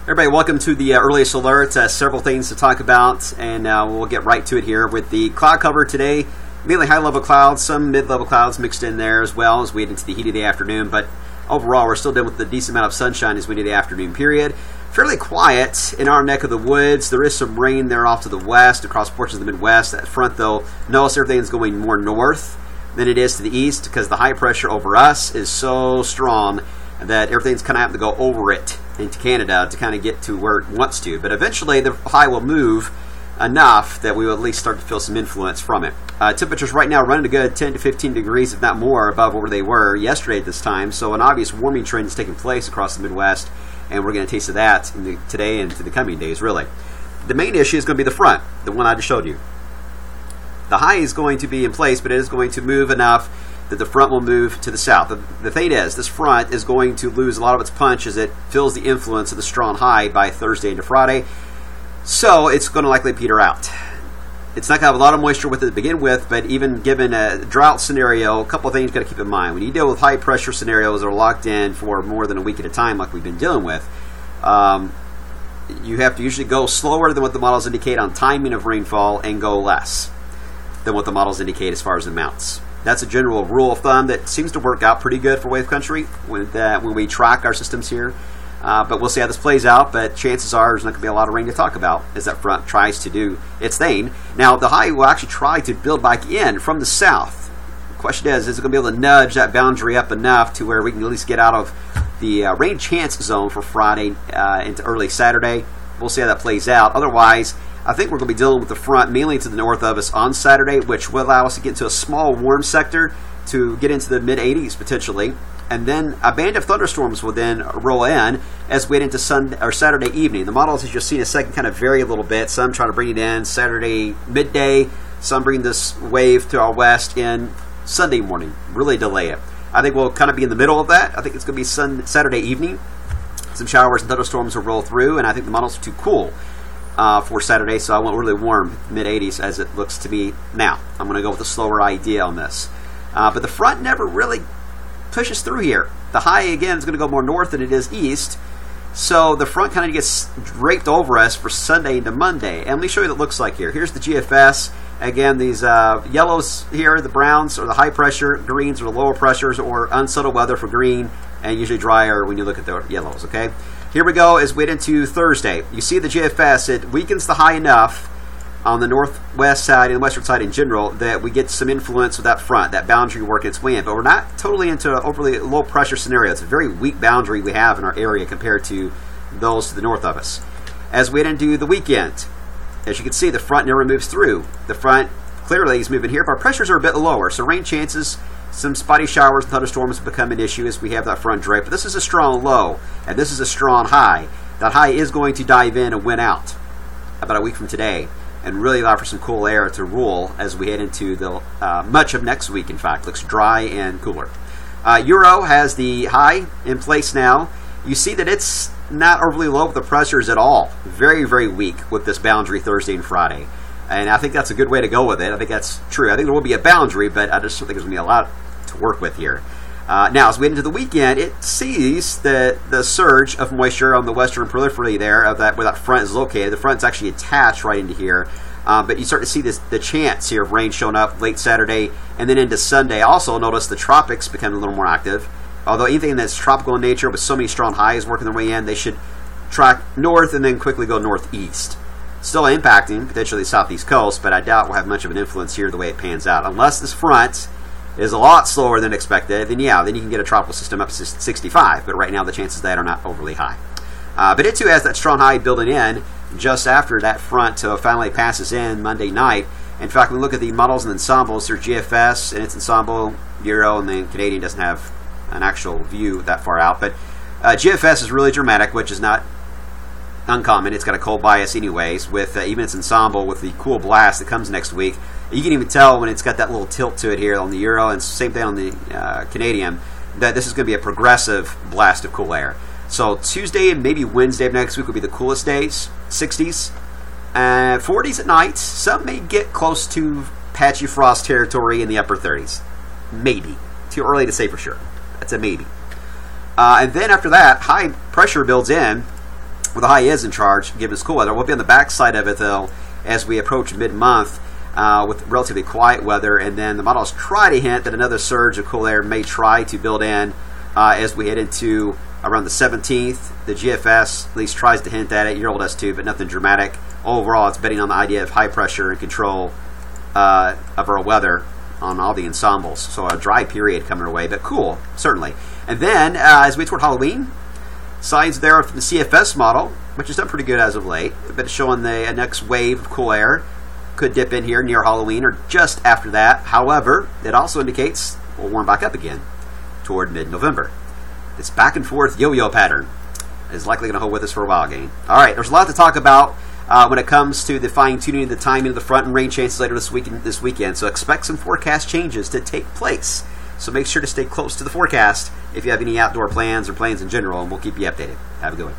Everybody, welcome to the earliest alert. Several things to talk about, and we'll get right to it here with the cloud cover today. Mainly high-level clouds, some mid-level clouds mixed in there as well as we head into the heat of the afternoon. But overall, we're still dealing with a decent amount of sunshine as we do the afternoon period. Fairly quiet in our neck of the woods. There is some rain there off to the west, across portions of the Midwest. At front, though, notice everything's going more north than it is to the east because the high pressure over us is so strong that everything's kind of having to go over it into Canada to kind of get to where it wants to. But eventually the high will move enough that we will at least start to feel some influence from it. Temperatures right now running a good 10 to 15 degrees, if not more, above where they were yesterday at this time. So an obvious warming trend is taking place across the Midwest, and we're going to taste of that today and to the coming days, really. The main issue is going to be the front, the one I just showed you. The high is going to be in place, but it is going to move enough that the front will move to the south. The thing is, this front is going to lose a lot of its punch as it feels the influence of the strong high by Thursday into Friday. So it's going to likely peter out. It's not going to have a lot of moisture with it to begin with, but even given a drought scenario, a couple of things you've got to keep in mind. When you deal with high pressure scenarios that are locked in for more than a week at a time like we've been dealing with, you have to usually go slower than what the models indicate on timing of rainfall and go less than what the models indicate as far as amounts. That's a general rule of thumb that seems to work out pretty good for wave country when we track our systems here. But we'll see how this plays out. But chances are there's not going to be a lot of rain to talk about as that front tries to do its thing. Now, the high will actually try to build back in from the south. The question is it going to be able to nudge that boundary up enough to where we can at least get out of the rain chance zone for Friday into early Saturday? We'll see how that plays out. Otherwise, I think we're going to be dealing with the front mainly to the north of us on Saturday, which will allow us to get into a small warm sector to get into the mid-80s potentially. And then a band of thunderstorms will then roll in as we head into Sunday or Saturday evening. The models, as you'll see in a second, kind of vary a little bit. Some try to bring it in Saturday midday. Some bring this wave to our west in Sunday morning, really delay it. I think we'll kind of be in the middle of that. I think it's going to be Saturday evening. Some showers and thunderstorms will roll through, and I think the models are too cool for Saturday, so I want really warm mid-80s as it looks to be now. I'm going to go with a slower idea on this. But the front never really pushes through here. The high, again, is going to go more north than it is east, so the front kind of gets draped over us for Sunday into Monday. And let me show you what it looks like here. Here's the GFS. Again, these yellows here, the browns are the high pressure, greens are the lower pressures, or unsettled weather for green, and usually drier when you look at the yellows, okay? Here we go as we head into Thursday. You see the GFS, it weakens the high enough on the northwest side and the western side in general that we get some influence with that front, that boundary working its way in. But we're not totally into an overly low pressure scenario. It's a very weak boundary we have in our area compared to those to the north of us. As we head into the weekend, as you can see, the front never moves through. The front clearly is moving here, but our pressures are a bit lower. So rain chances, some spotty showers and thunderstorms become an issue as we have that front drape. But this is a strong low, and this is a strong high. That high is going to dive in and win out about a week from today and really allow for some cool air to rule as we head into the much of next week, in fact. Looks dry and cooler. Euro has the high in place now. You see that it's not overly low with the pressures at all. Very, very weak with this boundary Thursday and Friday. And I think that's a good way to go with it. I think that's true. I think there will be a boundary, but I just don't think there's going to be a lot to work with here. Now, as we get into the weekend, it sees the surge of moisture on the western periphery there of that where that front is located. The front's actually attached right into here. But you start to see the chance here of rain showing up late Saturday and then into Sunday. Also, notice the tropics become a little more active. Although anything that's tropical in nature with so many strong highs working their way in, they should track north and then quickly go northeast. Still impacting potentially the southeast coast, but I doubt we'll have much of an influence here the way it pans out. Unless this front is a lot slower than expected, then yeah, then you can get a tropical system up to 65. But right now the chances of that are not overly high. But it too has that strong high building in just after that front finally passes in Monday night. In fact, when we look at the models and ensembles, there's GFS and its ensemble, Euro, and then Canadian doesn't have an actual view that far out. But GFS is really dramatic, which is not uncommon. It's got a cold bias anyways, with even its ensemble with the cool blast that comes next week. You can even tell when it's got that little tilt to it here on the Euro, and same thing on the Canadian, that this is going to be a progressive blast of cool air. So Tuesday and maybe Wednesday of next week will be the coolest days, 60s. 40s at night. Some may get close to patchy frost territory in the upper 30s. Maybe. Too early to say for sure. That's a maybe. And then after that, high pressure builds in. where the high is in charge, giving us cool weather. We'll be on the backside of it, though, as we approach mid-month with relatively quiet weather, and then the models try to hint that another surge of cool air may try to build in as we head into around the 17th. The GFS at least tries to hint at it. Your old does too, but nothing dramatic. Overall, it's betting on the idea of high pressure and control of our weather on all the ensembles. So a dry period coming our way, but cool, certainly. And then, as we toward Halloween, signs there from the CFS model, which has done pretty good as of late, but showing the next wave of cool air could dip in here near Halloween or just after that. However, it also indicates we'll warm back up again toward mid-November. This back and forth yo-yo pattern is likely going to hold with us for a while again. All right, there's a lot to talk about when it comes to the fine-tuning of the timing of the front and rain chances later this weekend. So expect some forecast changes to take place. So make sure to stay close to the forecast if you have any outdoor plans or plans in general, and we'll keep you updated. Have a good one.